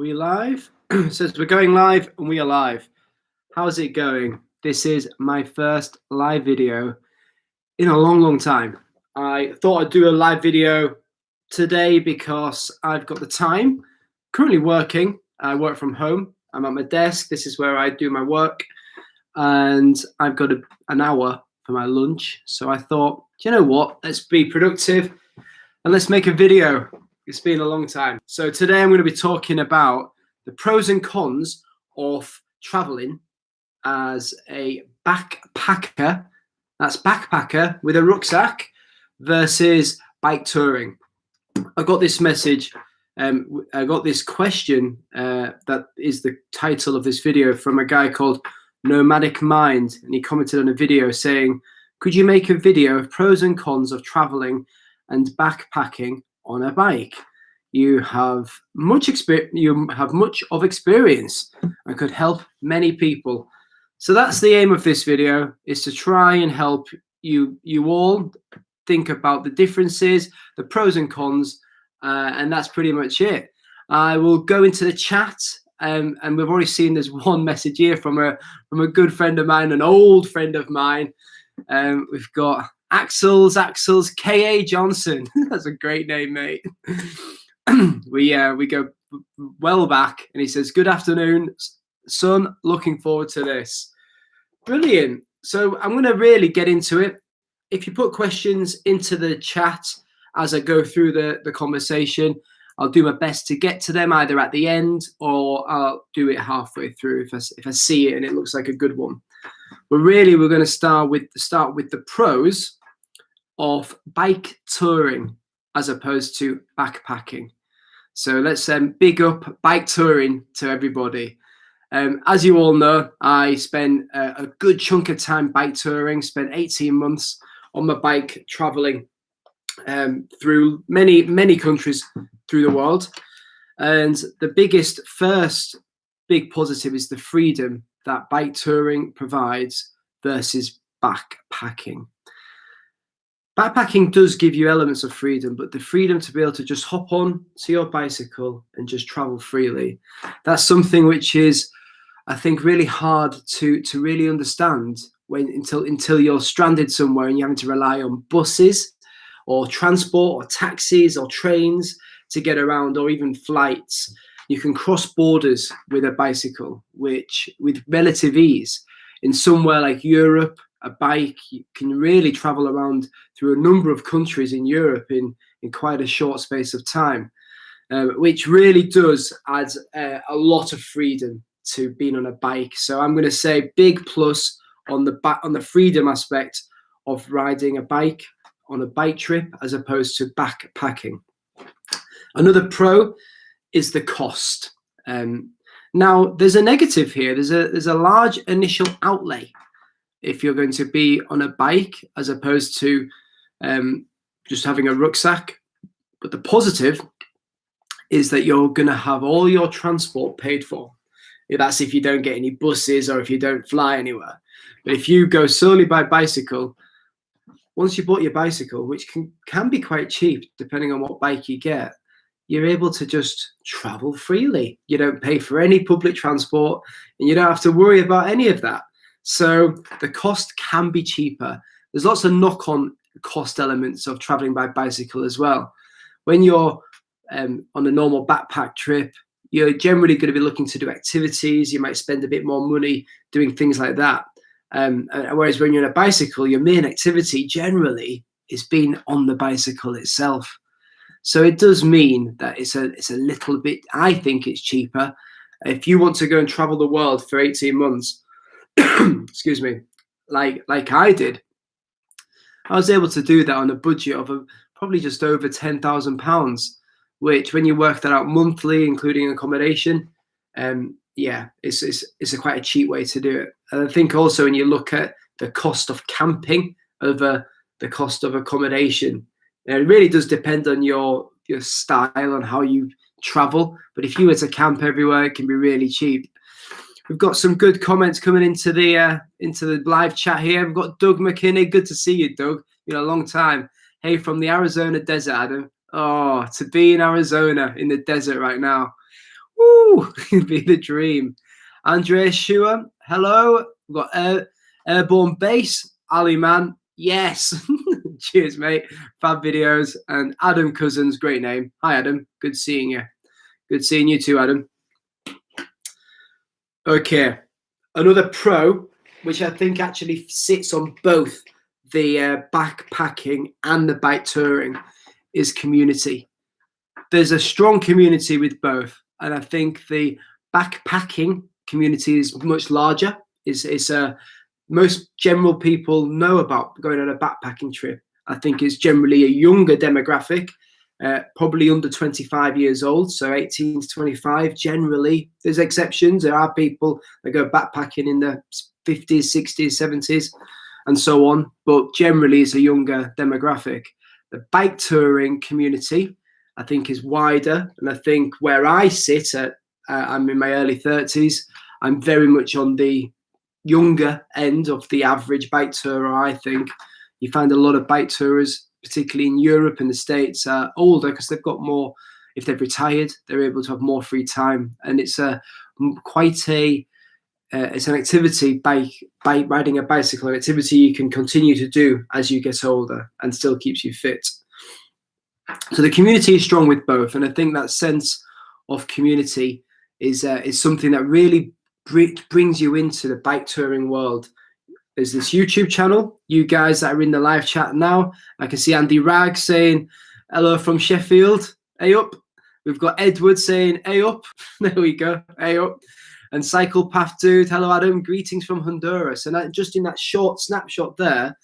we live? It says we're going live and we are live. How's it going? This is my first live video in a long time. I thought I'd do a live video today because I've got the time. Currently working. I work from home. I'm at my desk. This is where I do my work. And I've got an hour for my lunch. So I thought, you know what? Let's be productive and let's make a video. It's been a long time. So today I'm going to be talking about the pros and cons of traveling as a backpacker. That's backpacker with a rucksack versus bike touring. I got this message. I got this question that is the title of this video from a guy called Nomadic Mind. And he commented on a video saying, could you make a video of pros and cons of traveling and backpacking on a bike? You have much experience. You have much of experience and could help many people. So that's the aim of this video: is to try and help you all think about the differences, the pros and cons, and that's pretty much it. I will go into the chat, and we've already seen there's one message here from a good friend of mine, an old friend of mine. We've got Axel's K.A. Johnson. That's a great name, mate. We go well back, and he says, good afternoon, son, looking forward to this. Brilliant. So I'm going to really get into it. If you put questions into the chat as I go through the conversation, I'll do my best to get to them either at the end or I'll do it halfway through if I see it and it looks like a good one. But really, we're going to start with the pros of bike touring as opposed to backpacking. So let's big up bike touring to everybody. As you all know, I spent a good chunk of time bike touring, spent 18 months on my bike traveling through many countries through the world. And the first big positive is the freedom that bike touring provides versus backpacking. Backpacking does give you elements of freedom, but the freedom to be able to just hop on to your bicycle and just travel freely, that's something which is, I think, really hard to really understand until you're stranded somewhere and you're having to rely on buses or transport or taxis or trains to get around, or even flights. You can cross borders with a bicycle, which with relative ease. In somewhere like Europe, a bike, you can really travel around through a number of countries in Europe in quite a short space of time, which really does add a lot of freedom to being on a bike. So I'm going to say big plus on the freedom aspect of riding a bike on a bike trip as opposed to backpacking. Another pro is the cost. Now there's a negative here. There's a large initial outlay if you're going to be on a bike as opposed to just having a rucksack. But the positive is that you're going to have all your transport paid for. That's if you don't get any buses or if you don't fly anywhere. But if you go solely by bicycle, once you bought your bicycle, which can be quite cheap depending on what bike you get, you're able to just travel freely. You don't pay for any public transport and you don't have to worry about any of that. So the cost can be cheaper. There's lots of knock-on cost elements of traveling by bicycle as well. When you're on a normal backpack trip, you're generally going to be looking to do activities. You might spend a bit more money doing things like that. Whereas when you're on a bicycle, your main activity generally is being on the bicycle itself. So it does mean that it's a little bit, I think it's cheaper. If you want to go and travel the world for 18 months, excuse me, like I did, I was able to do that on a budget of probably just over £10,000, which when you work that out monthly, including accommodation, it's quite a cheap way to do it. And I think also when you look at the cost of camping over the cost of accommodation, it really does depend on your style on how you travel. But if you were to camp everywhere, it can be really cheap. We've got some good comments coming into the live chat here. We've got Doug McKinney. Good to see you, Doug. Been a long time. Hey, from the Arizona desert, Adam. Oh, to be in Arizona in the desert right now. Woo! It'd be the dream. Andreas Schua, hello. We've got Airborne Base, Ali Man. Yes. Cheers, mate. Fab videos. And Adam Cousins, great name. Hi, Adam. Good seeing you. Good seeing you too, Adam. Okay. Another pro, which I think actually sits on both the backpacking and the bike touring, is community. There's a strong community with both. And I think the backpacking community is much larger. It's most general people know about going on a backpacking trip. I think it's generally a younger demographic, probably under 25 years old, so 18 to 25. Generally, there's exceptions. There are people that go backpacking in the 50s, 60s, 70s, and so on. But generally, it's a younger demographic. The bike touring community, I think, is wider. And I think where I sit at, I'm in my early 30s, I'm very much on the younger end of the average bike tourer. I think you find a lot of bike tourers, particularly in Europe and the States, are older because they've got more. If they've retired, they're able to have more free time, and it's it's an activity, bike riding a bicycle, an activity you can continue to do as you get older and still keeps you fit. So the community is strong with both, and I think that sense of community is something that really brings you into the bike touring world. There's this YouTube channel. You guys that are in the live chat now, I can see Andy Ragg saying hello from Sheffield. Hey up. We've got Edward saying hey up. There we go. Hey up. And Cycle Path Dude, hello Adam. Greetings from Honduras. And just in that short snapshot there,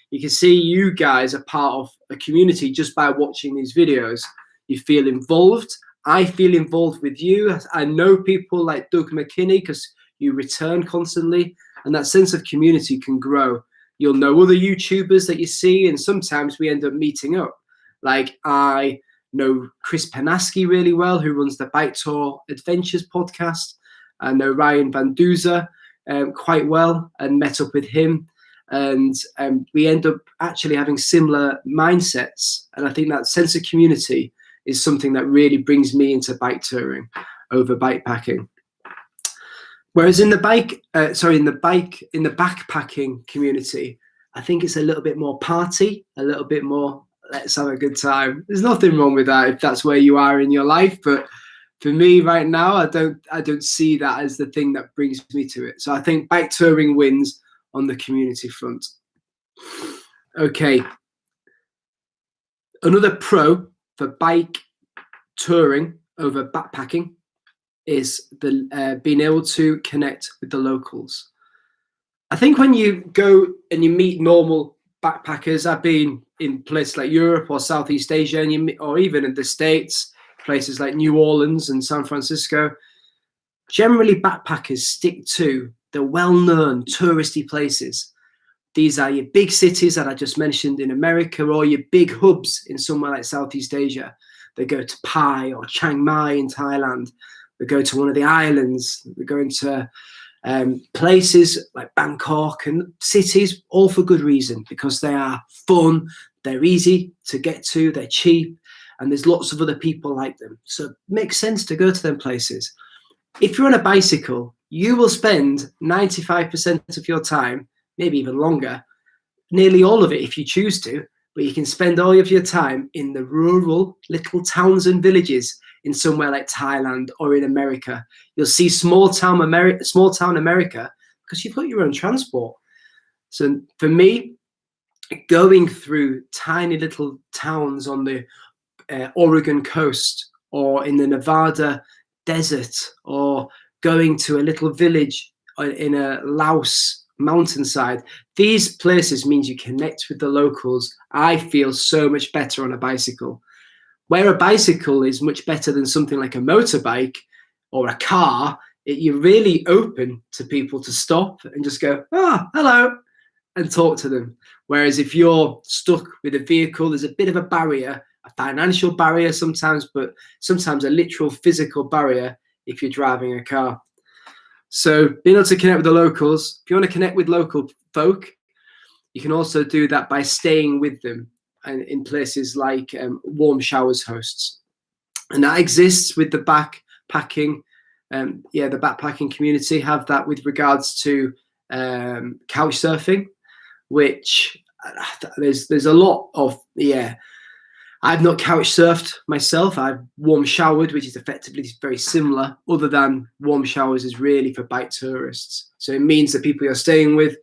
you can see you guys are part of a community just by watching these videos. You feel involved. I feel involved with you. I know people like Doug McKinney because you return constantly, and that sense of community can grow. You'll know other YouTubers that you see, and sometimes we end up meeting up. Like I know Chris Panaski really well, who runs the Bike Tour Adventures podcast. I know Ryan Van Duzer quite well and met up with him. And we end up actually having similar mindsets. And I think that sense of community is something that really brings me into bike touring over bikepacking. Whereas in the backpacking community, I think it's a little bit more party, a little bit more let's have a good time. There's nothing wrong with that if that's where you are in your life, but for me right now, I don't see that as the thing that brings me to it. So I think bike touring wins on the community front. Okay. Another pro for bike touring over backpacking is the being able to connect with the locals. I think when you go and you meet normal backpackers, I've been in places like Europe or Southeast Asia, and or even in the States, places like New Orleans and San Francisco. Generally, backpackers stick to the well-known touristy places. These are your big cities that I just mentioned in America, or your big hubs in somewhere like Southeast Asia. They go to Pai or Chiang Mai in Thailand. They go to one of the islands. They go into places like Bangkok and cities, all for good reason, because they are fun, they're easy to get to, they're cheap, and there's lots of other people like them. So it makes sense to go to them places. If you're on a bicycle, you will spend 95% of your time, maybe even longer, nearly all of it if you choose to, but you can spend all of your time in the rural little towns and villages in somewhere like Thailand or in America. You'll see small town America because you've got your own transport. So for me, going through tiny little towns on the Oregon coast or in the Nevada desert, or going to a little village in a Laos mountainside, these places means you connect with the locals. I feel so much better on a bicycle. Where a bicycle is much better than something like a motorbike or a car, you're really open to people to stop and just go, oh, hello, and talk to them. Whereas if you're stuck with a vehicle, there's a bit of a barrier, a financial barrier sometimes, but sometimes a literal physical barrier if you're driving a car. So being able to connect with the locals, if you want to connect with local folk, you can also do that by staying with them and in places like Warm Showers hosts. And that exists with the backpacking, the backpacking community have that with regards to couch surfing, which there's a lot of, I've not couch surfed myself. I've warm showered, which is effectively very similar, other than warm showers is really for bike tourists. So it means that people you're staying with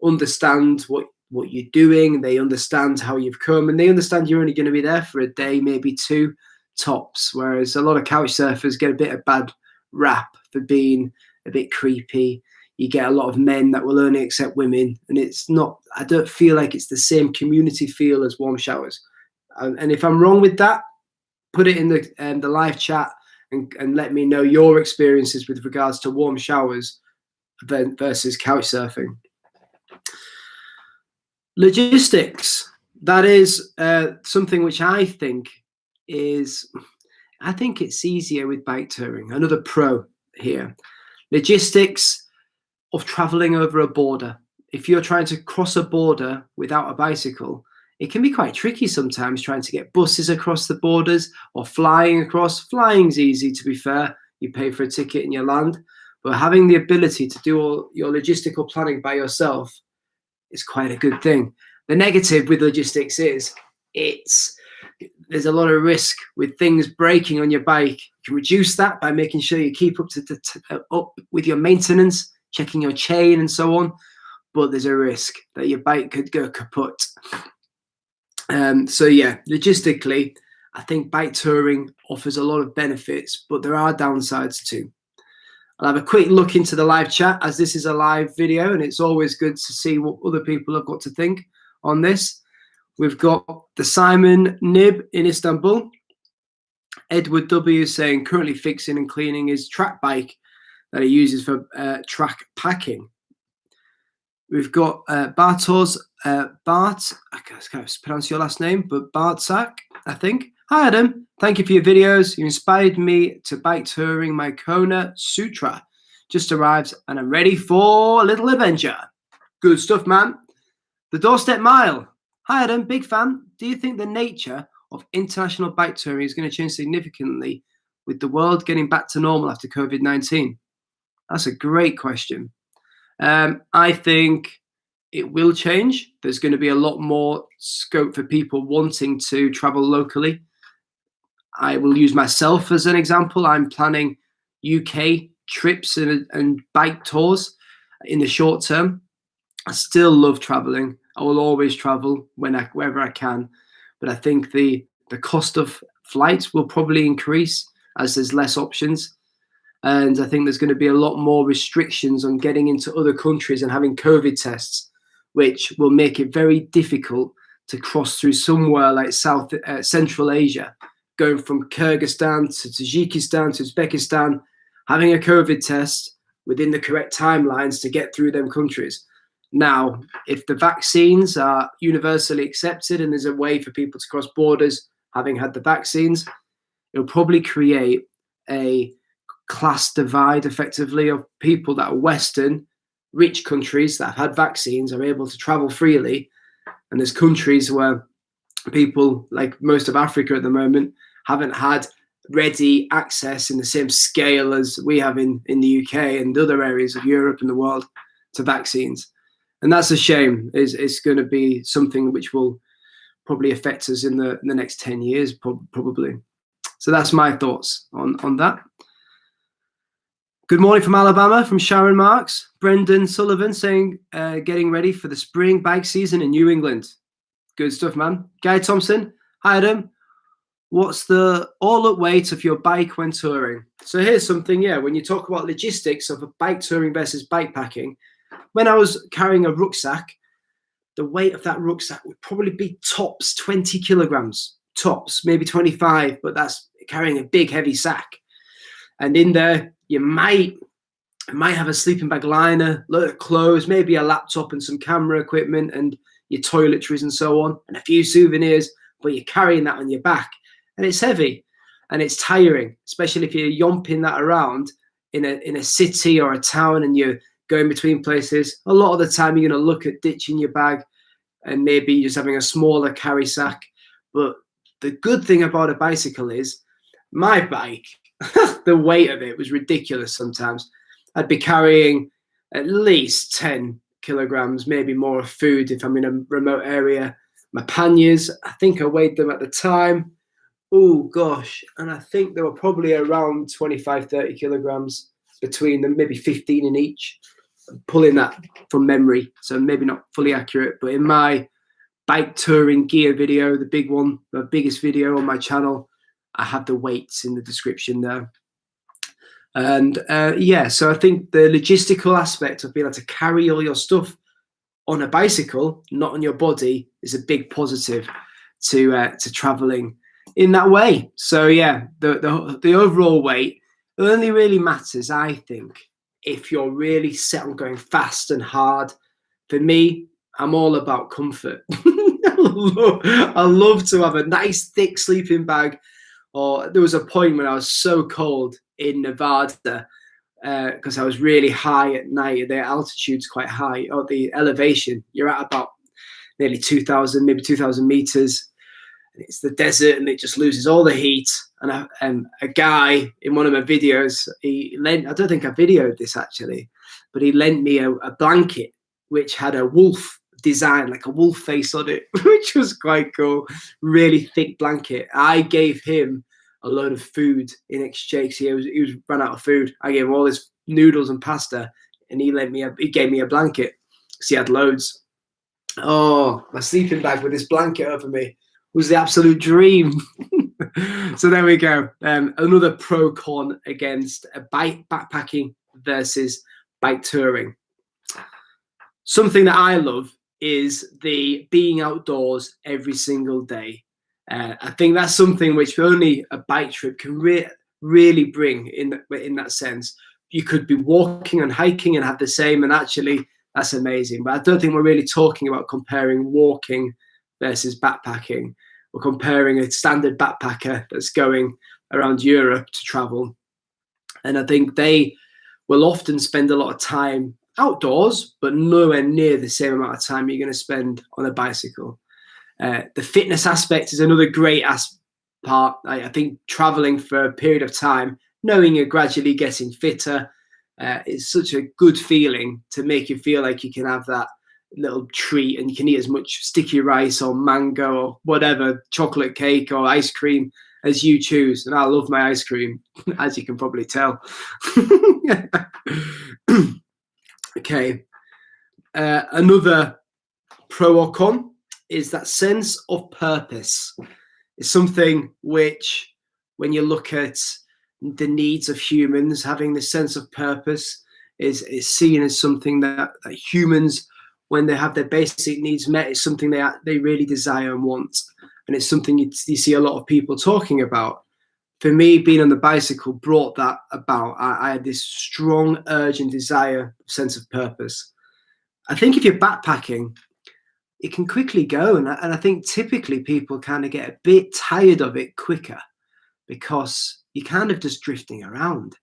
understand what you're doing, they understand how you've come, and they understand you're only going to be there for a day, maybe two tops. Whereas a lot of couch surfers get a bit of bad rap for being a bit creepy. You get a lot of men that will only accept women, and it's not, I don't feel like it's the same community feel as warm showers. And if I'm wrong with that, put it in the live chat and let me know your experiences with regards to warm showers versus couch surfing. Logistics, that is something which I think it's easier with bike touring. Another pro here. Logistics of traveling over a border. If you're trying to cross a border without a bicycle, it can be quite tricky sometimes trying to get buses across the borders or flying across. Flying's easy, to be fair. You pay for a ticket and you land. But having the ability to do all your logistical planning by yourself is quite a good thing. The negative with logistics is there's a lot of risk with things breaking on your bike. You can reduce that by making sure you keep up with your maintenance, checking your chain and so on. But there's a risk that your bike could go kaput. Logistically, I think bike touring offers a lot of benefits, but there are downsides too. I'll have a quick look into the live chat, as this is a live video, and it's always good to see what other people have got to think on this. We've got the Simon Nib in Istanbul. Edward W saying currently fixing and cleaning his track bike that he uses for track packing. We've got Bartos, Bart, I can't pronounce your last name, but Bartsak, I think. Hi, Adam. Thank you for your videos. You inspired me to bike touring my Kona Sutra. Just arrived and I'm ready for a little adventure. Good stuff, man. The Doorstep Mile. Hi, Adam. Big fan. Do you think the nature of international bike touring is going to change significantly with the world getting back to normal after COVID-19? That's a great question. I think it will change. There's going to be a lot more scope for people wanting to travel locally. I will use myself as an example. I'm planning UK trips and bike tours in the short term. I still love traveling. I will always travel wherever I can. But I think the cost of flights will probably increase as there's less options. And I think there's going to be a lot more restrictions on getting into other countries and having COVID tests, which will make it very difficult to cross through somewhere like Central Asia, going from Kyrgyzstan to Tajikistan to Uzbekistan, having a COVID test within the correct timelines to get through them countries. Now, if the vaccines are universally accepted and there's a way for people to cross borders having had the vaccines, it'll probably create a class divide effectively of people that are Western, rich countries that have had vaccines are able to travel freely. And there's countries where people, like most of Africa at the moment, haven't had ready access in the same scale as we have in the UK and other areas of Europe and the world to vaccines. And that's a shame. It's going to be something which will probably affect us in the next 10 years, probably. So that's my thoughts on that. Good morning from Alabama, from Sharon Marks. Brendan Sullivan saying, getting ready for the spring bike season in New England. Good stuff, man. Guy Thompson. Hi, Adam. What's the all-up weight of your bike when touring? So here's something, when you talk about logistics of a bike touring versus bike packing, when I was carrying a rucksack, the weight of that rucksack would probably be tops 20 kilograms. Tops, maybe 25, but that's carrying a big, heavy sack. And in there, you might have a sleeping bag liner, a lot of clothes, maybe a laptop and some camera equipment and your toiletries and so on, and a few souvenirs, but you're carrying that on your back. And it's heavy and it's tiring, especially if you're yomping that around in a city or a town and you're going between places. A lot of the time you're going to look at ditching your bag and maybe just having a smaller carry sack. But the good thing about a bicycle is my bike the weight of it was ridiculous sometimes. I'd be carrying at least 10 kilograms, maybe more of food if I'm in a remote area. My panniers, I think I weighed them at the time. Oh gosh, and I think they were probably around 25, 30 kilograms between them, maybe 15 in each. I'm pulling that from memory, so maybe not fully accurate, but in my bike touring gear video, the big one, the biggest video on my channel, I have the weights in the description there. And yeah, so I think the logistical aspect of being able to carry all your stuff on a bicycle, not on your body, is a big positive to traveling in that way. So yeah, the overall weight only really matters, I think, if you're really set on going fast and hard. For me, I'm all about comfort. I love to have a nice thick sleeping bag. Or there was a point when I was so cold in Nevada because I was really high at night. The altitude's quite high, or the elevation. You're at about nearly 2,000, maybe 2,000 meters. It's the desert, and it just loses all the heat. And a guy in one of my videos, I don't think I videoed this actually, but he lent me a blanket which had a wolf design, like a wolf face on it, which was quite cool. Really thick blanket. I gave him a load of food in exchange. He was ran out of food. I gave him all this noodles and pasta, and he gave me a blanket because he had loads. Oh, my sleeping bag with this blanket over me was the absolute dream. So there we go. Another pro con against a bike backpacking versus bike touring. Something that I love is the being outdoors every single day. I think that's something which only a bike trip can really bring in that sense. You could be walking and hiking and have the same, and actually that's amazing. But I don't think we're really talking about comparing walking versus backpacking. We're comparing a standard backpacker that's going around Europe to travel. And I think they will often spend a lot of time outdoors, but nowhere near the same amount of time you're going to spend on a bicycle. The fitness aspect is another great part. I think traveling for a period of time, knowing you're gradually getting fitter, is such a good feeling to make you feel like you can have that little treat and you can eat as much sticky rice or mango or whatever, chocolate cake or ice cream as you choose. And I love my ice cream, as you can probably tell. Okay. Another pro or con is that sense of purpose. It's something which, when you look at the needs of humans, having this sense of purpose is seen as something that humans, when they have their basic needs met, is something they really desire and want. And it's something you see a lot of people talking about. For me, being on the bicycle brought that about. I had this strong urge and desire, sense of purpose. I think if you're backpacking, it can quickly go. And I think typically people kind of get a bit tired of it quicker because you're kind of just drifting around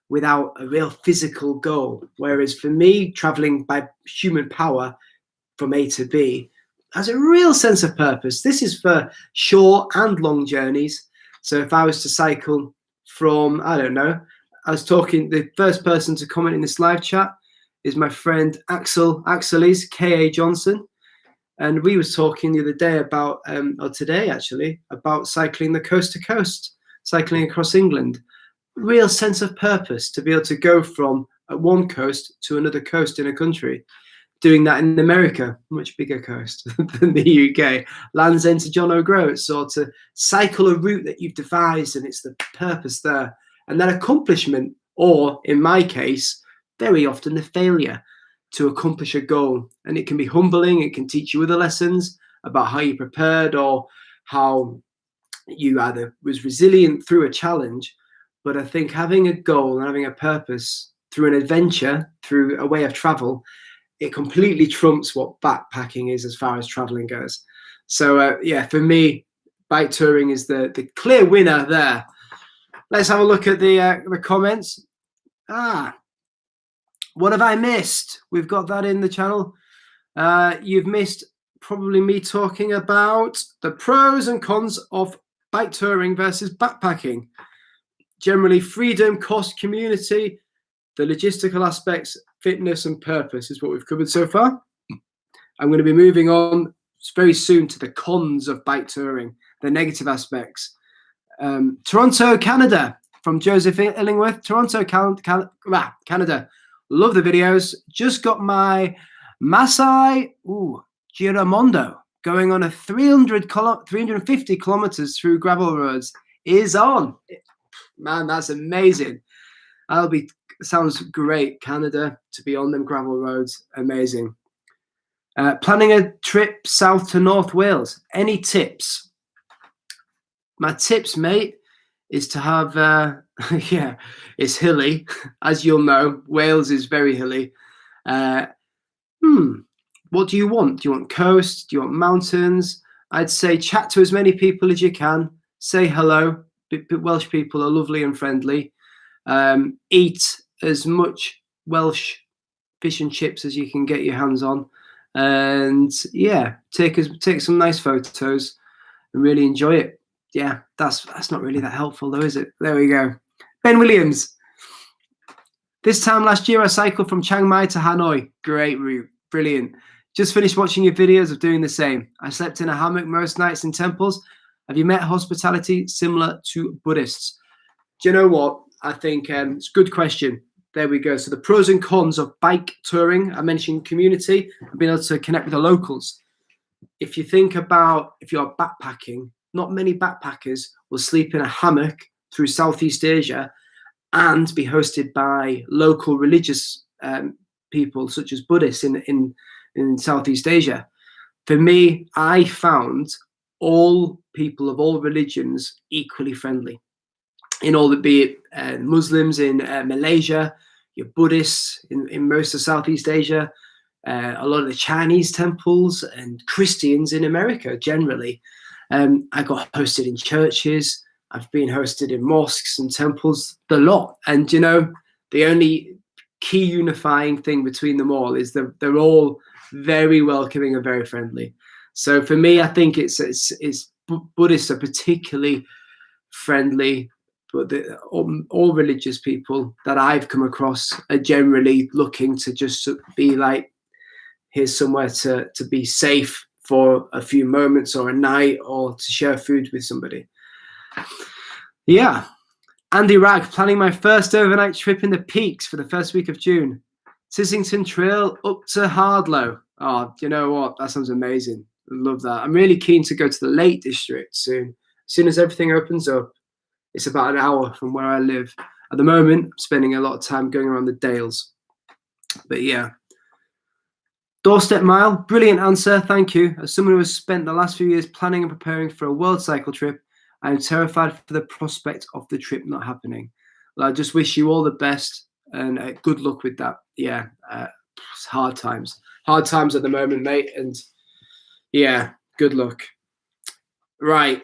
without a real physical goal. Whereas for me, traveling by human power from A to B has a real sense of purpose. This is for short and long journeys. So if I was to cycle from, I don't know, I was talking, the first person to comment in this live chat is my friend Axelis, K.A. Johnson. And we was talking the other day about, or today actually, about cycling the coast to coast, cycling across England. Real sense of purpose to be able to go from one coast to another coast in a country. Doing that in America, much bigger coast than the UK, Land's End to John O'Groats, or to cycle a route that you've devised, and it's the purpose there. And that accomplishment, or in my case, very often the failure to accomplish a goal. And it can be humbling, it can teach you other lessons about how you prepared or how you either was resilient through a challenge. But I think having a goal and having a purpose through an adventure, through a way of travel, it completely trumps what backpacking is as far as traveling goes. So yeah, for me, bike touring is the clear winner there. Let's have a look at the comments. What have I missed? We've got that in the channel. You've missed probably me talking about the pros and cons of bike touring versus backpacking. generally freedom, cost, community, the logistical aspects, fitness and purpose is what we've covered so far. I'm going to be moving on very soon to the cons of bike touring, the negative aspects. Toronto, Canada, from Joseph Illingworth. Toronto, Canada. Love the videos. Just got my Masai Giramondo going on a 350 kilometers through gravel roads is on. Man, that's amazing. Sounds great, Canada, to be on them gravel roads. Amazing. Planning a trip south to North Wales. Any tips? My tips, mate, is to have, yeah, it's hilly. As you'll know, Wales is very hilly. What do you want? Do you want coast? Do you want mountains? I'd say chat to as many people as you can. Say hello. Welsh people are lovely and friendly. Eat as much Welsh fish and chips as you can get your hands on. And yeah, take some nice photos and really enjoy it. Yeah, that's not really that helpful though, is it? There we go. Ben Williams. This time last year, I cycled from Chiang Mai to Hanoi. Great route. Brilliant. Just finished watching your videos of doing the same. I slept in a hammock most nights in temples. Have you met hospitality similar to Buddhists? Do you know what? I think it's a good question. There we go. So the pros and cons of bike touring. I mentioned community and being able to connect with the locals. If you think about if you're backpacking, not many backpackers will sleep in a hammock through Southeast Asia and be hosted by local religious people such as Buddhists in Southeast Asia. For me, I found all people of all religions equally friendly. In all that, be it Muslims in Malaysia, your Buddhists in most of Southeast Asia, a lot of the Chinese temples and Christians in America generally. I got hosted in churches. I've been hosted in mosques and temples, the lot. And, you know, the only key unifying thing between them all is they're all very welcoming and very friendly. So for me, I think it's Buddhists are particularly friendly, but all religious people that I've come across are generally looking to just be like, here's somewhere to be safe for a few moments or a night or to share food with somebody. Yeah. Andy Ragg, planning my first overnight trip in the Peaks for the first week of June. Sissington Trail up to Hardlow. Oh, you know what? That sounds amazing. I love that. I'm really keen to go to the Lake District soon. As soon as everything opens up, it's about an hour from where I live. At the moment, I'm spending a lot of time going around the Dales. But yeah. Doorstep Mile, brilliant answer. Thank you. As someone who has spent the last few years planning and preparing for a world cycle trip, I am terrified for the prospect of the trip not happening. Well, I just wish you all the best and good luck with that. Yeah, it's hard times. Hard times at the moment, mate. And yeah, good luck. Right,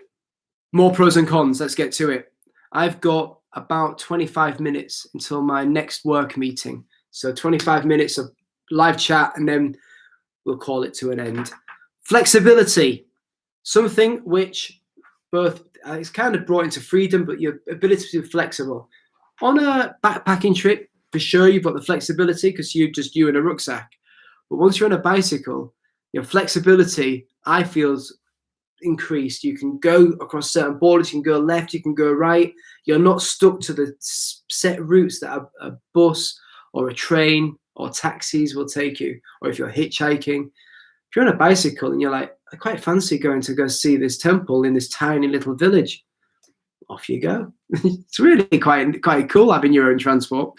more pros and cons. Let's get to it. I've got about 25 minutes until my next work meeting. So 25 minutes of live chat and then we'll call it to an end. Flexibility, something which both it's kind of brought into freedom, but your ability to be flexible. On a backpacking trip, for sure, you've got the flexibility because you and a rucksack. But once you're on a bicycle, your flexibility, I feel, is increased. You can go across certain borders, you can go left, you can go right. You're not stuck to the set routes that a bus or a train or taxis will take you, or if you're hitchhiking. If you're on a bicycle and you're like, I quite fancy going to go see this temple in this tiny little village, off you go. It's really quite cool having your own transport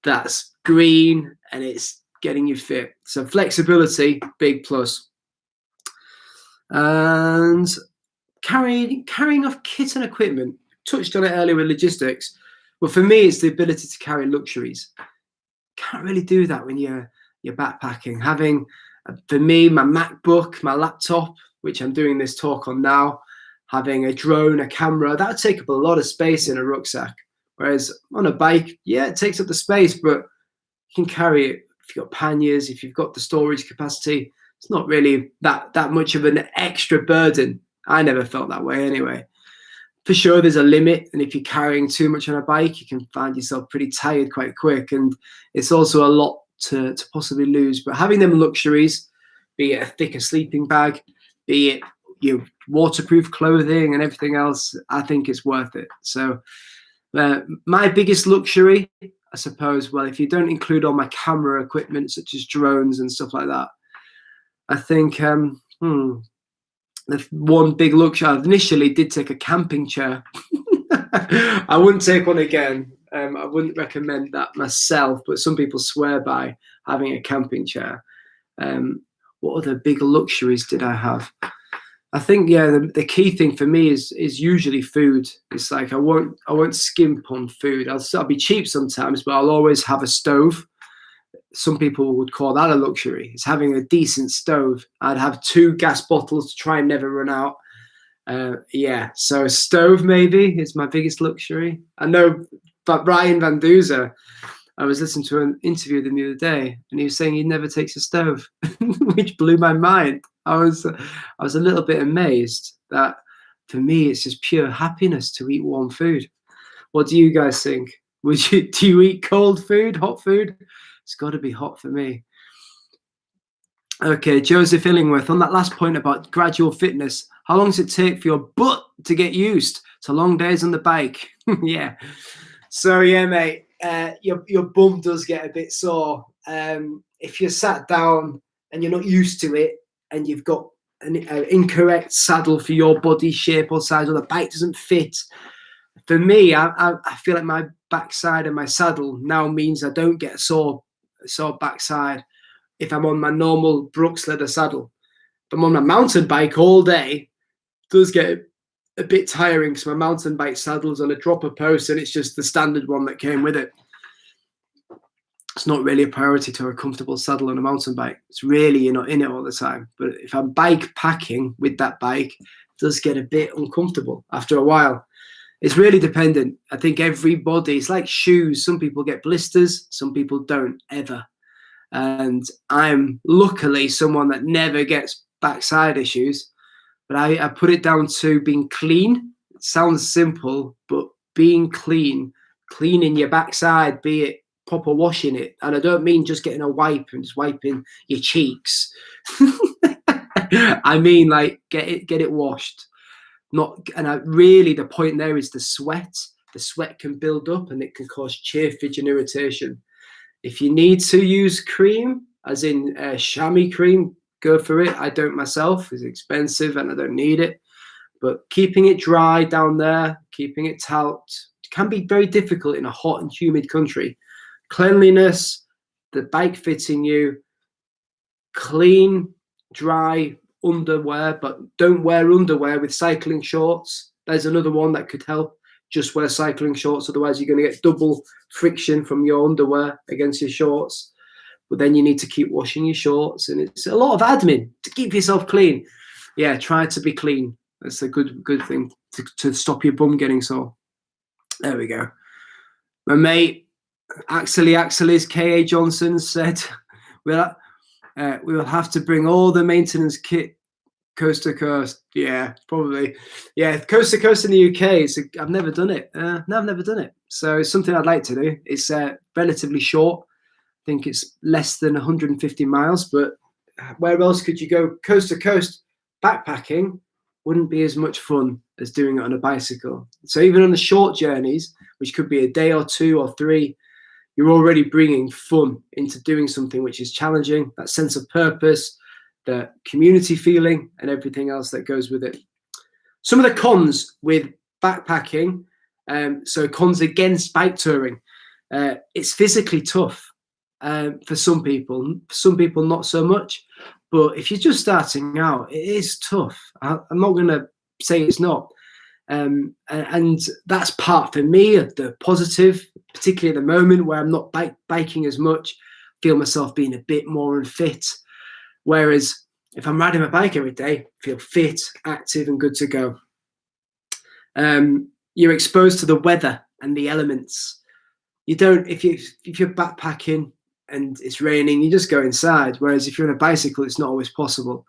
that's green and it's getting you fit. So flexibility, big plus. And carrying off kit and equipment, touched on it earlier with logistics, but for me it's the ability to carry luxuries. Can't really do that when you're backpacking. Having, for me, my MacBook, my laptop, which I'm doing this talk on now, having a drone, a camera, that would take up a lot of space in a rucksack. Whereas on a bike, yeah, it takes up the space, but you can carry it if you've got panniers, if you've got the storage capacity. It's not really that much of an extra burden. I never felt that way anyway. For sure, there's a limit, and if you're carrying too much on a bike, you can find yourself pretty tired quite quick, and it's also a lot to possibly lose. But having them luxuries, be it a thicker sleeping bag, be it your waterproof clothing and everything else, I think it's worth it. So my biggest luxury, I suppose, well, if you don't include all my camera equipment such as drones and stuff like that, I think the one big luxury, I initially did take a camping chair. I wouldn't take one again. I wouldn't recommend that myself, but some people swear by having a camping chair. What other big luxuries did I have? I think, yeah, the key thing for me is usually food. It's like I won't skimp on food. I'll be cheap sometimes, but I'll always have a stove. Some people would call that a luxury. It's having a decent stove. I'd have 2 gas bottles to try and never run out. Yeah, so a stove maybe is my biggest luxury. I know, but Brian Van Duzer, I was listening to an interview with him the other day, and he was saying he never takes a stove, which blew my mind. I was a little bit amazed that for me it's just pure happiness to eat warm food. What do you guys think? Do you eat cold food, hot food? It's got to be hot for me. Okay, Joseph Illingworth, on that last point about gradual fitness, how long does it take for your butt to get used to long days on the bike? Yeah. So, yeah, mate, your bum does get a bit sore. If you're sat down and you're not used to it and you've got an incorrect saddle for your body shape or size, or the bike doesn't fit, for me, I feel like my backside and my saddle now means I don't get a sore backside if I'm on my normal Brooks leather saddle. If I'm on my mountain bike all day, it does get a bit tiring because my mountain bike saddle's on a dropper post and it's just the standard one that came with it. It's not really a priority to have a comfortable saddle on a mountain bike. It's really, you're not in it all the time. But if I'm bike packing with that bike, it does get a bit uncomfortable after a while. It's really dependent. I think everybody, it's like shoes. Some people get blisters, some people don't ever. And I'm luckily someone that never gets backside issues, but I put it down to being clean. It sounds simple, but being cleaning your backside, be it proper washing it. And I don't mean just getting a wipe and just wiping your cheeks. I mean, like, get it washed. Really, the point there is the sweat. The sweat can build up and it can cause chafage and irritation. If you need to use cream, as in chamois cream, go for it. I don't myself. It's expensive and I don't need it. But keeping it dry down there, keeping it talked, can be very difficult in a hot and humid country. Cleanliness, the bike fitting you, clean, dry underwear, but don't wear underwear with cycling shorts. There's another one that could help. Just wear cycling shorts, otherwise you're going to get double friction from your underwear against your shorts. But then you need to keep washing your shorts, and it's a lot of admin to keep yourself clean. Yeah, try to be clean. That's a good thing to stop your bum getting sore. There we go. My mate Axelis K.A. Johnson said, we will have to bring all the maintenance kit coast to coast. Yeah, probably. Yeah, coast to coast in the UK. I've never done it. No, I've never done it. So it's something I'd like to do. It's relatively short. I think it's less than 150 miles. But where else could you go coast to coast? Backpacking wouldn't be as much fun as doing it on a bicycle. So even on the short journeys, which could be a day or 2 or 3, you're already bringing fun into doing something which is challenging, that sense of purpose, the community feeling, and everything else that goes with it. Some of the cons with backpacking, so cons against bike touring, it's physically tough for some people. Some people not so much. But if you're just starting out, it is tough. I'm not going to say it's not. And that's part for me of the positive, particularly at the moment where I'm not biking as much, feel myself being a bit more unfit. Whereas if I'm riding my bike every day, I feel fit, active, and good to go. You're exposed to the weather and the elements. You don't, if you're backpacking and it's raining, you just go inside. Whereas if you're on a bicycle, it's not always possible.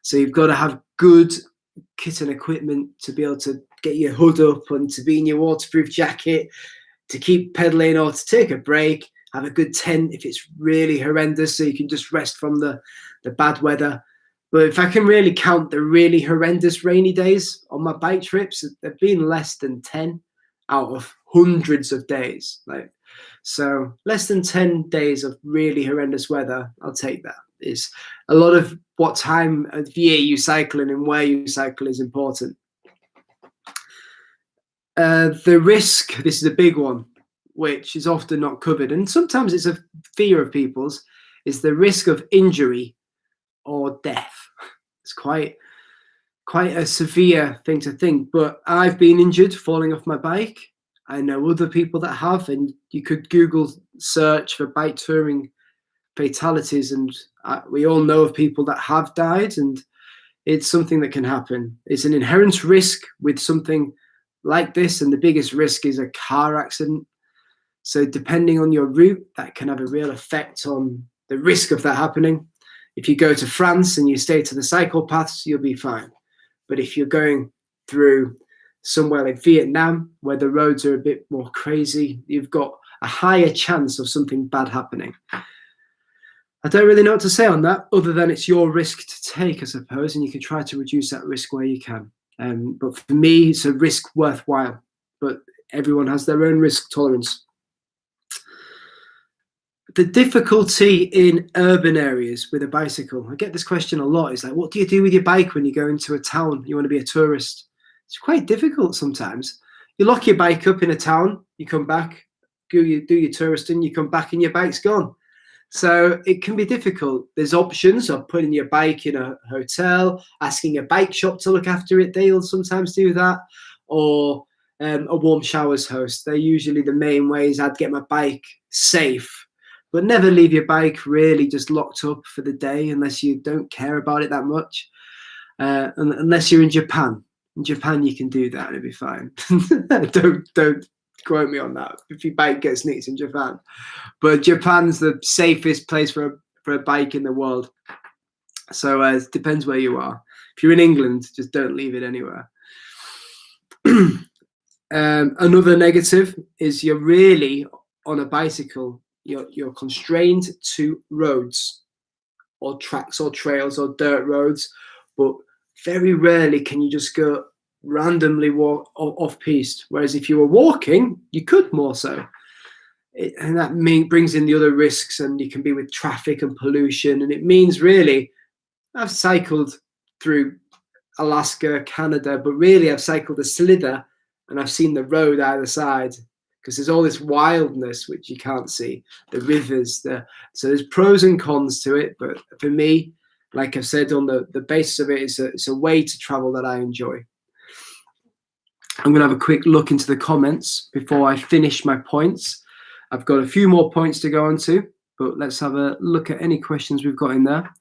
So you've got to have good kit and equipment to be able to get your hood up and to be in your waterproof jacket, to keep pedaling or to take a break, have a good tent if it's really horrendous so you can just rest from the bad weather. But if I can really count the really horrendous rainy days on my bike trips, they've been less than 10 out of hundreds of days. So less than 10 days of really horrendous weather, I'll take that. It's a lot of what time of year you cycling and where you cycle is important. The risk, this is a big one, which is often not covered, and sometimes it's a fear of people's, is the risk of injury or death. It's quite a severe thing to think, but I've been injured falling off my bike. I know other people that have, and you could Google search for bike touring fatalities, and we all know of people that have died, and it's something that can happen. It's an inherent risk with something like this, and the biggest risk is a car accident. So depending on your route, that can have a real effect on the risk of that happening. If you go to France and you stay to the cycle paths, you'll be fine. But if you're going through somewhere like Vietnam, where the roads are a bit more crazy, you've got a higher chance of something bad happening. I don't really know what to say on that, other than it's your risk to take, I suppose, and you can try to reduce that risk where you can. But for me, it's a risk worthwhile. But everyone has their own risk tolerance. The difficulty in urban areas with a bicycle. I get this question a lot. It's like, what do you do with your bike when you go into a town? You want to be a tourist. It's quite difficult sometimes. You lock your bike up in a town, you come back, do your touristing, you come back and your bike's gone. So it can be difficult. There's options of putting your bike in a hotel, asking a bike shop to look after it. They'll sometimes do that. Or a warm showers host. They're usually the main ways I'd get my bike safe. But never leave your bike really just locked up for the day unless you don't care about it that much. Unless you're in Japan. In Japan, you can do that and it'll be fine. Don't quote me on that. If your bike gets nicked in Japan. But Japan's the safest place for a bike in the world. So it depends where you are. If you're in England, just don't leave it anywhere. Another negative is you're really on a bicycle. You're constrained to roads or tracks or trails or dirt roads, but very rarely can you just go randomly walk off-piste. Whereas if you were walking, you could more so. And that brings in the other risks, and you can be with traffic and pollution. And it means really, I've cycled through Alaska, Canada, but really I've cycled a slither and I've seen the road either side. Because there's all this wildness which you can't see, the rivers, so there's pros and cons to it. But for me, like I've said, on the basis of it, it's a way to travel that I enjoy. I'm going to have a quick look into the comments before I finish my points. I've got a few more points to go on to, but let's have a look at any questions we've got in there.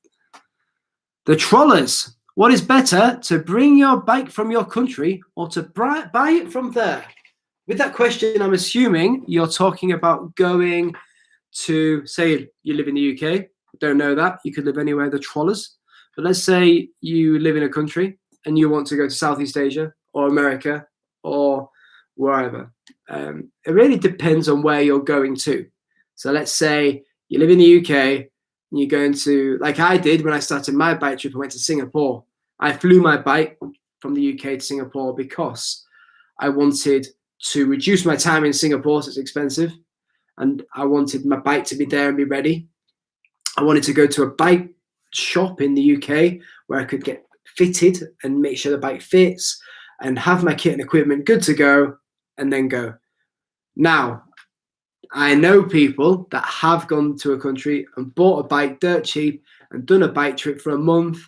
The Trollers. What is better, to bring your bike from your country or to buy it from there? With that question, I'm assuming you're talking about going to, say you live in the UK. Don't know that. You could live anywhere, the Trollers. But let's say you live in a country and you want to go to Southeast Asia or America or wherever. It really depends on where you're going to. So let's say you live in the UK and you're going to, like I did when I started my bike trip, I went to Singapore. I flew my bike from the UK to Singapore because I wanted to reduce my time in Singapore, so it's expensive, and I wanted my bike to be there and be ready. I wanted to go to a bike shop in the UK where I could get fitted and make sure the bike fits and have my kit and equipment good to go and then go. Now, I know people that have gone to a country and bought a bike dirt cheap and done a bike trip for a month.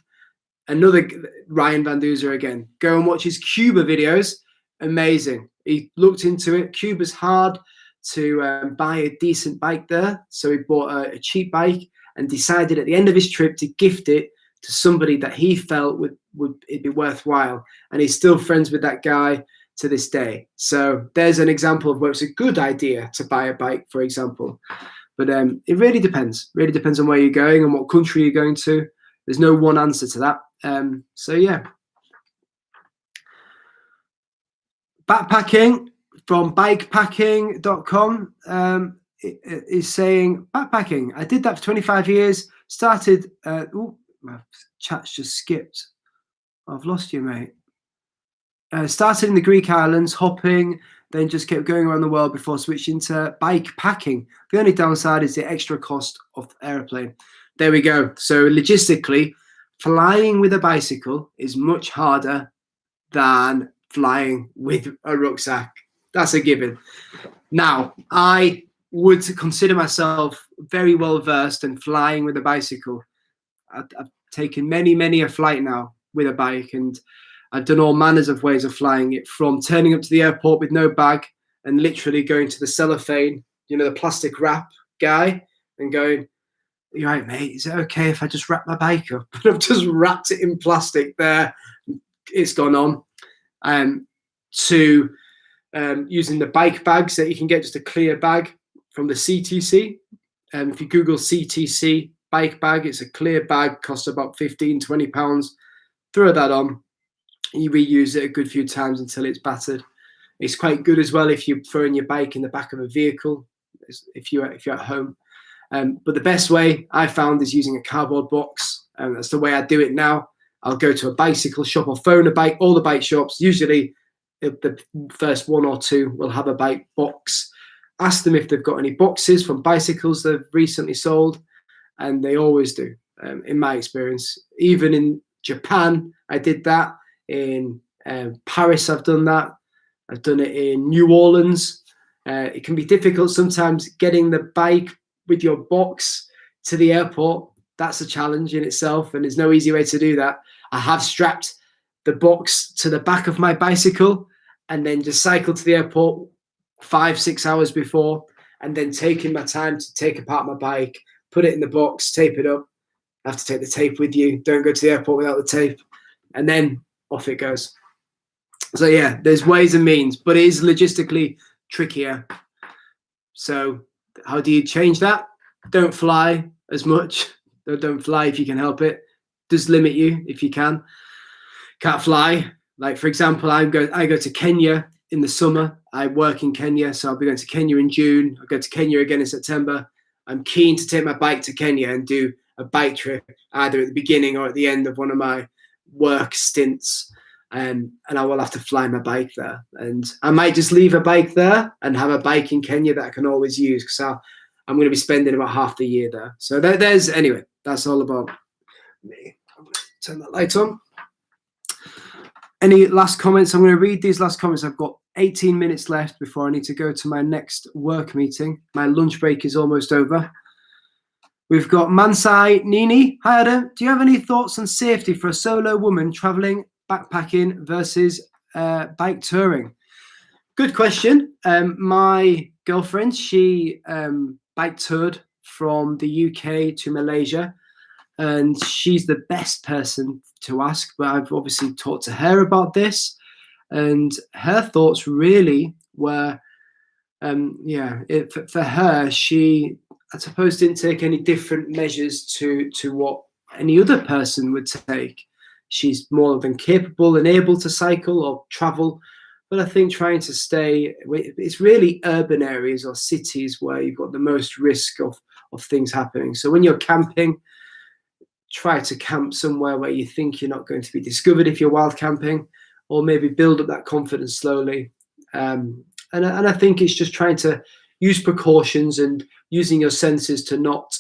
Another Ryan Van Duzer again. Go and watch his Cuba videos. Amazing. He looked into it. Cuba's hard to buy a decent bike there. So he bought a cheap bike and decided at the end of his trip to gift it to somebody that he felt would it be worthwhile. And he's still friends with that guy to this day. So there's an example of where it's a good idea to buy a bike, for example. But it really depends. Really depends on where you're going and what country you're going to. There's no one answer to that. So yeah. Backpacking from bikepacking.com is saying, backpacking. I did that for 25 years. Started, my chat's just skipped. I've lost you, mate. Started in the Greek islands, hopping, then just kept going around the world before switching to bike packing. The only downside is the extra cost of the airplane. There we go. So logistically, flying with a bicycle is much harder than flying with a rucksack. That's a given. Now, I would consider myself very well versed in flying with a bicycle. I've taken many a flight now with a bike, and I've done all manners of ways of flying it, from turning up to the airport with no bag and literally going to the cellophane, the plastic wrap guy, and going, "You're right, mate, is it okay if I just wrap my bike up?" And I've just wrapped it in plastic there. It's gone on. To using the bike bags that you can get, just a clear bag from the CTC. If you Google CTC bike bag, it's a clear bag, costs about £15-20. Throw that on. You reuse it a good few times until it's battered. It's quite good as well if you're throwing your bike in the back of a vehicle, if you're at home. But the best way I found is using a cardboard box. That's the way I do it now. I'll go to a bicycle shop or phone all the bike shops. Usually the first one or two will have a bike box. Ask them if they've got any boxes from bicycles they've recently sold, and they always do, in my experience. Even in Japan, I did that. In Paris, I've done that. I've done it in New Orleans. It can be difficult sometimes getting the bike with your box to the airport. That's a challenge in itself, and there's no easy way to do that. I have strapped the box to the back of my bicycle and then just cycled to the airport 5-6 hours before, and then taking my time to take apart my bike, put it in the box, tape it up. I have to take the tape with you. Don't go to the airport without the tape. And then off it goes. So yeah, there's ways and means, but it is logistically trickier. So how do you change that? Don't fly as much. Don't fly if you can help it. Does limit you if you can. Can't fly. Like, for example, I go to Kenya in the summer. I work in Kenya, so I'll be going to Kenya in June. I'll go to Kenya again in September. I'm keen to take my bike to Kenya and do a bike trip, either at the beginning or at the end of one of my work stints. And I will have to fly my bike there. And I might just leave a bike there and have a bike in Kenya that I can always use, because I'm going to be spending about half the year there. So anyway, that's all about me. I'm going to turn that light on. Any last comments? I'm going to read these last comments. I've got 18 minutes left before I need to go to my next work meeting. My lunch break is almost over. We've got Mansai Nini. Hi, Adam. Do you have any thoughts on safety for a solo woman traveling backpacking versus bike touring? Good question. My girlfriend, she bike toured from the UK to Malaysia, and she's the best person to ask, but I've obviously talked to her about this, and her thoughts really were, for her, she, I suppose, didn't take any different measures to what any other person would take. She's more than capable and able to cycle or travel, but I think trying to stay, it's really urban areas or cities where you've got the most risk of things happening. So when you're camping, try to camp somewhere where you think you're not going to be discovered if you're wild camping, or maybe build up that confidence slowly. And I think it's just trying to use precautions and using your senses to not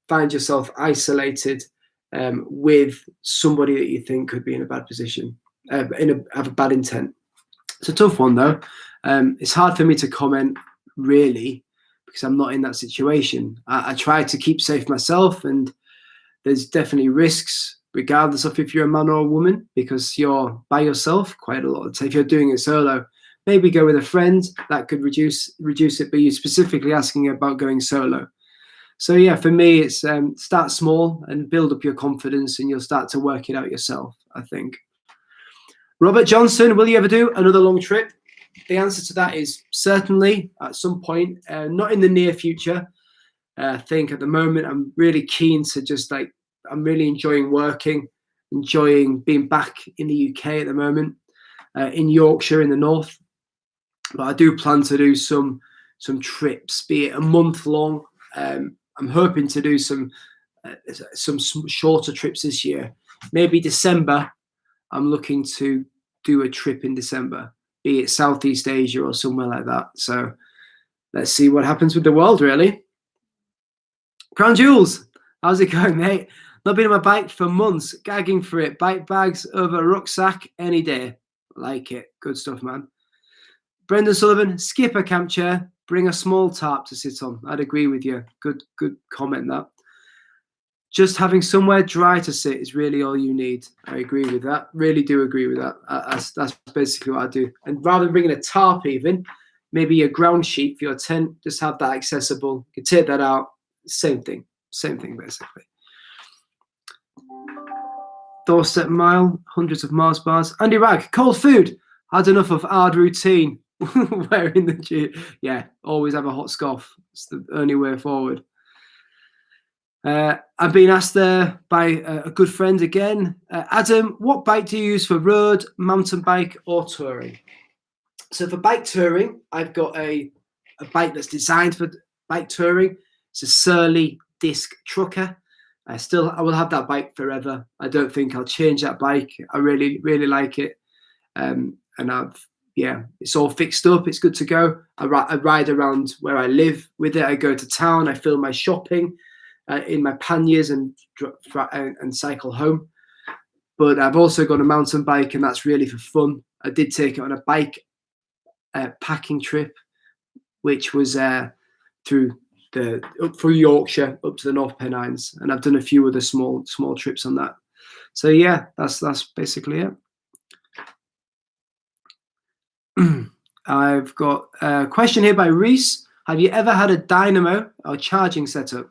find yourself isolated with somebody that you think could be in a bad position, have a bad intent. It's a tough one, though. It's hard for me to comment, really, because I'm not in that situation. I try to keep safe myself, and there's definitely risks, regardless of if you're a man or a woman, because you're by yourself quite a lot of the time. If you're doing it solo, maybe go with a friend. That could reduce it, but you're specifically asking about going solo. So yeah, for me, it's start small and build up your confidence, and you'll start to work it out yourself, I think. Robert Johnson, will you ever do another long trip? The answer to that is certainly at some point, not in the near future. I think at the moment I'm really keen to I'm really enjoying working, enjoying being back in the UK at the moment, in Yorkshire in the north. but I do plan to do some trips, be it a month long. I'm hoping to do some shorter trips this year. Maybe December. I'm looking to do a trip in December, be it Southeast Asia or somewhere like that. So let's see what happens with the world, really. Crown Jewels, how's it going, mate? Not been on my bike for months, gagging for it. Bike bags over rucksack any day. Like it. Good stuff, man. Brendan Sullivan, skip a camp chair, bring a small tarp to sit on. I'd agree with you. Good comment, that. Just having somewhere dry to sit is really all you need. I agree with that. Really do agree with that. That's basically what I do. And rather than bringing a tarp even, maybe a ground sheet for your tent, just have that accessible. You can take that out. Same thing basically. Doorstep mile, hundreds of Mars bars. Andy Rag, cold food. Had enough of hard routine. Wearing the gym. Yeah, always have a hot scoff. It's the only way forward. I've been asked there by a good friend again. Adam, what bike do you use for road, mountain bike, or touring? So for bike touring, I've got a bike that's designed for bike touring. It's a Surly disc trucker. I will have that bike forever. I don't think I'll change that bike. I really like it. And it's all fixed up. It's good to go. I ride around where I live with it. I go to town. I fill my shopping in my panniers and cycle home. But I've also got a mountain bike, and that's really for fun. I did take it on a bike packing trip, which was through Yorkshire up to the North Pennines, and I've done a few other small trips on that. So yeah, that's basically it. I've got a question here by Reese. Have you ever had a dynamo or charging setup?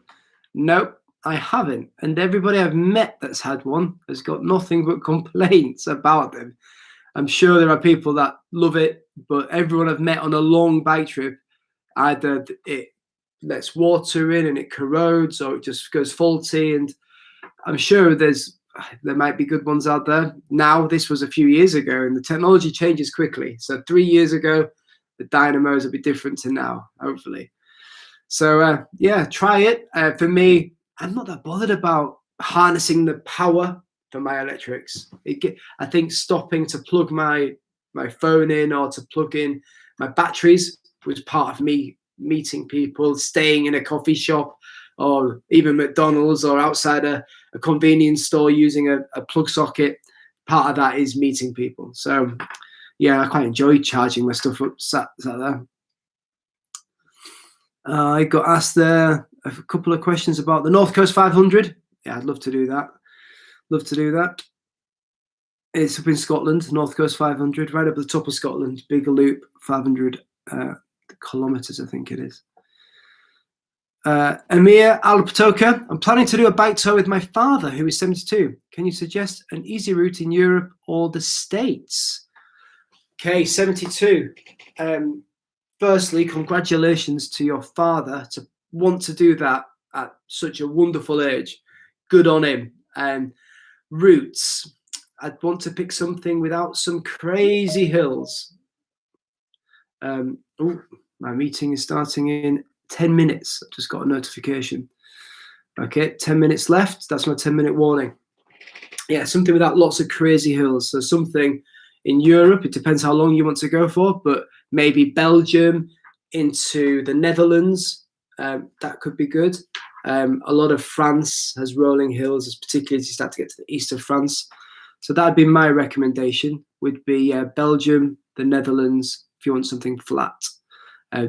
Nope, I haven't. And everybody I've met that's had one has got nothing but complaints about them. I'm sure there are people that love it, but everyone I've met on a long bike trip, either it lets water in and it corrodes, or it just goes faulty. And I'm sure there might be good ones out there. Now, this was a few years ago, and the technology changes quickly. So 3 years ago, the dynamos will be different to now, hopefully. So try it. For me, I'm not that bothered about harnessing the power for my electrics. I think stopping to plug my phone in or to plug in my batteries was part of me meeting people, staying in a coffee shop or even McDonald's or outside a convenience store using a plug socket. Part of that is meeting people. So yeah, I quite enjoy charging my stuff up sat there. I got asked there a couple of questions about the North Coast 500. Yeah, I'd love to do that. It's up in Scotland, North Coast 500, right up the top of Scotland. Big loop, 500 kilometers, I think it is. Amir Alptoka, I'm planning to do a bike tour with my father, who is 72. Can you suggest an easy route in Europe or the States? Okay, 72. Firstly, congratulations to your father to want to do that at such a wonderful age. Good on him. Routes. I'd want to pick something without some crazy hills. My meeting is starting in 10 minutes. I just got a notification. Okay, 10 minutes left. That's my 10-minute warning. Yeah, something without lots of crazy hills. So something in Europe. It depends how long you want to go for, but maybe Belgium into the Netherlands. That could be good. A lot of France has rolling hills, particularly as you start to get to the east of France. So that'd be my recommendation, would be Belgium, the Netherlands, if you want something flat.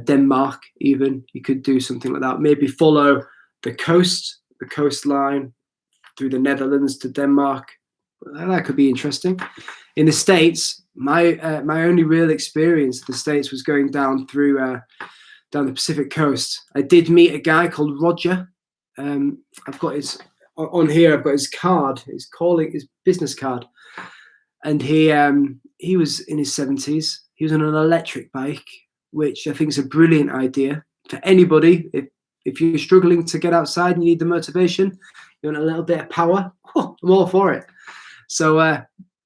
Denmark, even, you could do something like that. Maybe follow the coastline through the Netherlands to Denmark. That could be interesting. In the States, my only real experience in the States was going down through down the Pacific coast. I did meet a guy called Roger. I've got his on here. I've got his card. His business card, and he was in his 70s. He was on an electric bike, which I think is a brilliant idea for anybody. If you're struggling to get outside and you need the motivation, you want a little bit of power, I'm all for it. So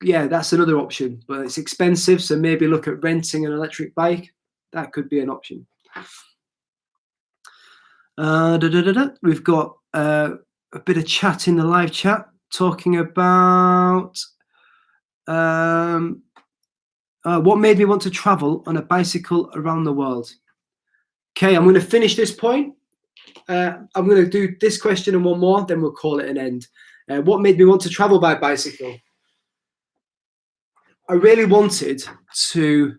yeah, that's another option, but it's expensive. So maybe look at renting an electric bike. That could be an option. We've got a bit of chat in the live chat talking about what made me want to travel on a bicycle around the world. Okay, I'm going to finish this point. I'm going to do this question and one more, then we'll call it an end. What made me want to travel by bicycle? I really wanted to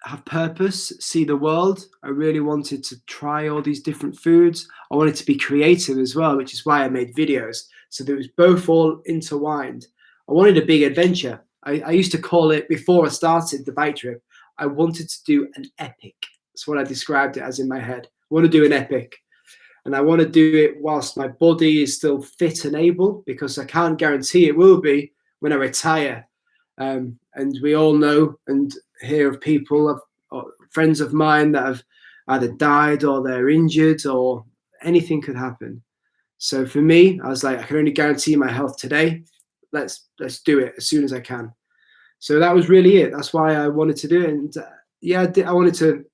have purpose, see the world. I really wanted to try all these different foods. I wanted to be creative as well, which is why I made videos. So that it was both all intertwined. I wanted a big adventure. I used to call it, before I started the bike trip, I wanted to do an epic. That's what I described it as in my head. I want to do an epic. And I want to do it whilst my body is still fit and able, because I can't guarantee it will be when I retire. And we all know and hear of people, friends of mine, that have either died or they're injured or anything could happen. So for me, I was like, I can only guarantee my health today. Let's do it as soon as I can. So that was really it. That's why I wanted to do it. And yeah,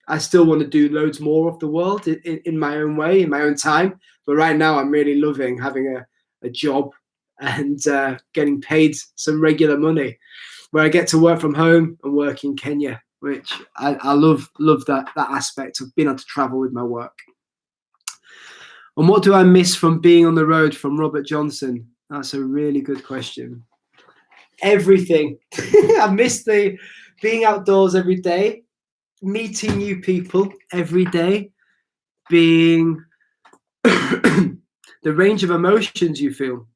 I still want to do loads more of the world in my own way, in my own time. But right now I'm really loving having a job and getting paid some regular money, where I get to work from home and work in Kenya, which I love that aspect of being able to travel with my work. And what do I miss from being on the road, from Robert Johnson? That's a really good question. Everything. I miss the being outdoors every day, meeting new people every day, being the range of emotions you feel,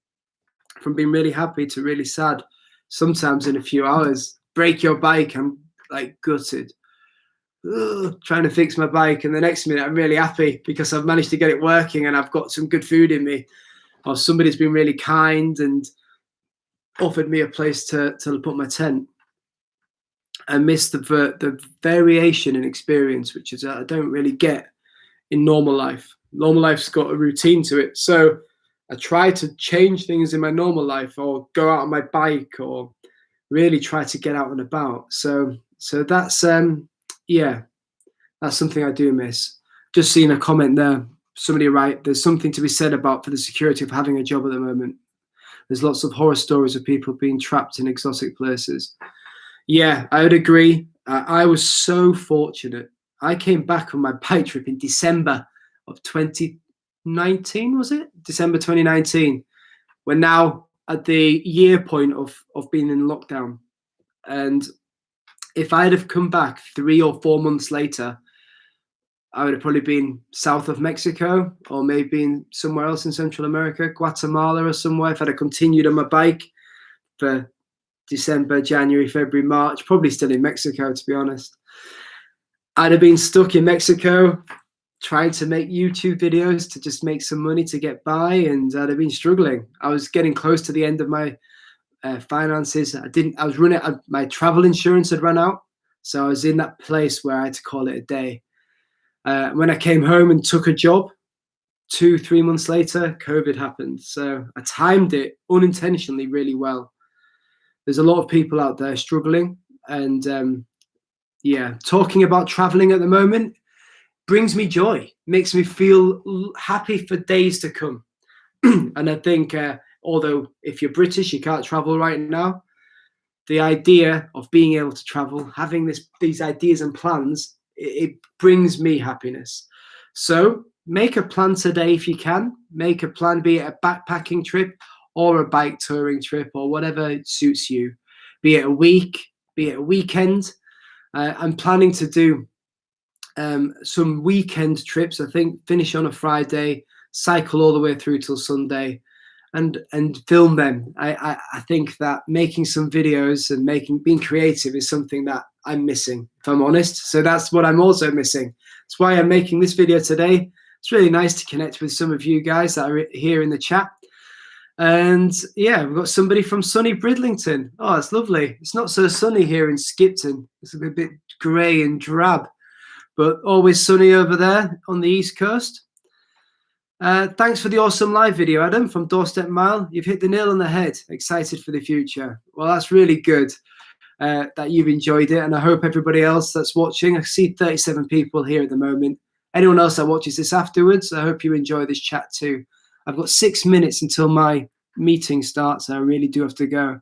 from being really happy to really sad, sometimes in a few hours. Break your bike, I'm like gutted. Trying to fix my bike, and the next minute I'm really happy because I've managed to get it working and I've got some good food in me, or somebody's been really kind and offered me a place to put my tent. I miss the variation in experience, which is I don't really get in normal life. Normal life's got a routine to it, so I try to change things in my normal life, or go out on my bike, or really try to get out and about. So that's yeah, that's something I do miss. Just seeing a comment there, somebody write, there's something to be said about for the security of having a job at the moment. There's lots of horror stories of people being trapped in exotic places. Yeah, I would agree. I was so fortunate. I came back on my bike trip in December of 2019, was it? December 2019. We're now at the year point of being in lockdown. And if I'd have come back 3 or 4 months later, I would have probably been south of Mexico, or maybe in somewhere else in Central America, Guatemala or somewhere. If I'd have continued on my bike for December, January, February, March, probably still in Mexico, to be honest. I'd have been stuck in Mexico trying to make YouTube videos to just make some money to get by, and I'd have been struggling. I was getting close to the end of my finances. I was running, my travel insurance had run out, so I was in that place where I had to call it a day. When I came home and took a job, 2-3 months later, COVID happened. So I timed it unintentionally really well. There's a lot of people out there struggling, and yeah, talking about traveling at the moment brings me joy, makes me feel happy for days to come. And I think, although if you're British, you can't travel right now, the idea of being able to travel, having these ideas and plans, it brings me happiness. So make a plan today if you can. Make a plan, be it a backpacking trip or a bike touring trip or whatever suits you. Be it a week, be it a weekend. I'm planning to do some weekend trips. I think finish on a Friday, cycle all the way through till Sunday, and film them. I think that making some videos and being creative is something that I'm missing, if I'm honest. So that's what I'm also missing. That's why I'm making this video today. It's really nice to connect with some of you guys that are here in the chat. And yeah, we've got somebody from sunny Bridlington. Oh, it's lovely. It's not so sunny here in Skipton. It's a bit grey and drab, but always sunny over there on the East Coast. Thanks for the awesome live video, Adam, from Doorstep Mile. You've hit the nail on the head. Excited for the future. Well, that's really good. that you've enjoyed it, and I hope everybody else that's watching. I see 37 people here at the moment. Anyone else that watches this afterwards, I hope you enjoy this chat too. I've got 6 minutes until my meeting starts, and I really do have to go.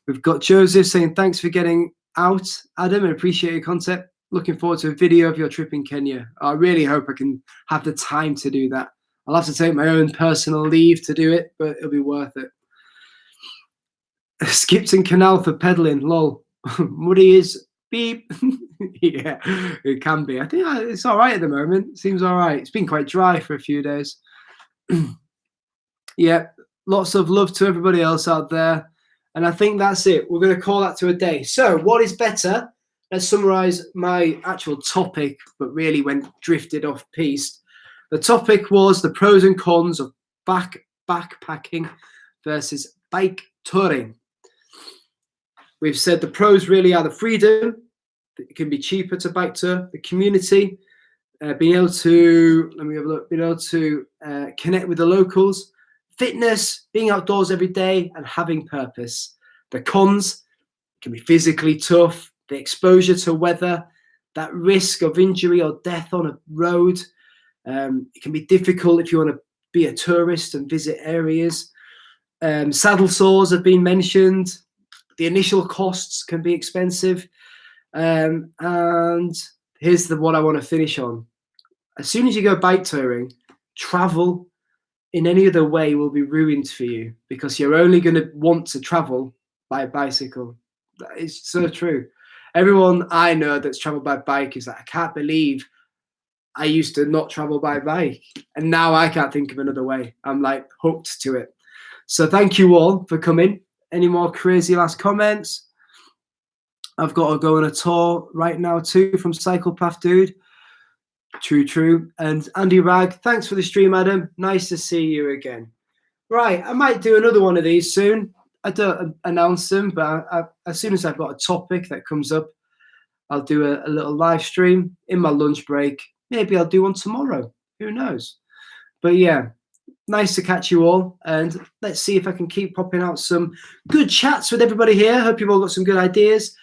We've got Joseph saying, thanks for getting out, Adam, and appreciate your content. Looking forward to a video of your trip in Kenya. I really hope I can have the time to do that. I'll have to take my own personal leave to do it, but it'll be worth it. Skipton Canal for pedaling, lol. Muddy is beep. Yeah, it can be. I think it's all right at the moment. Seems all right. It's been quite dry for a few days. Yeah, lots of love to everybody else out there. And I think that's it. We're going to call that to a day. So what is better? Let's summarize my actual topic, but really went drifted off piste. The topic was the pros and cons of backpacking versus bike touring. We've said the pros really are the freedom. It can be cheaper to bike tour, the community, being able to, let me have a look, being able to connect with the locals, fitness, being outdoors every day and having purpose. The cons can be physically tough, the exposure to weather, that risk of injury or death on a road. It can be difficult if you want to be a tourist and visit areas. Saddle sores have been mentioned. The initial costs can be expensive. And here's what I want to finish on. As soon as you go bike touring, travel in any other way will be ruined for you, because you're only going to want to travel by bicycle. That is so true. Everyone I know that's traveled by bike is like, I can't believe I used to not travel by bike, and now I can't think of another way. I'm like hooked to it. So thank you all for coming. Any more crazy last comments? I've got to go on a tour right now too from Cyclepath Dude. True. And Andy Ragg, thanks for the stream, Adam. Nice to see you again. Right, I might do another one of these soon. I don't announce them, but as soon as I've got a topic that comes up, I'll do a little live stream in my lunch break. Maybe I'll do one tomorrow. Who knows? But yeah, nice to catch you all. And let's see if I can keep popping out some good chats with everybody here. Hope you've all got some good ideas.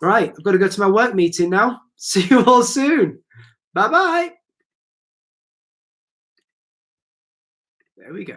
Right, I've got to go to my work meeting now. See you all soon. Bye-bye. There we go.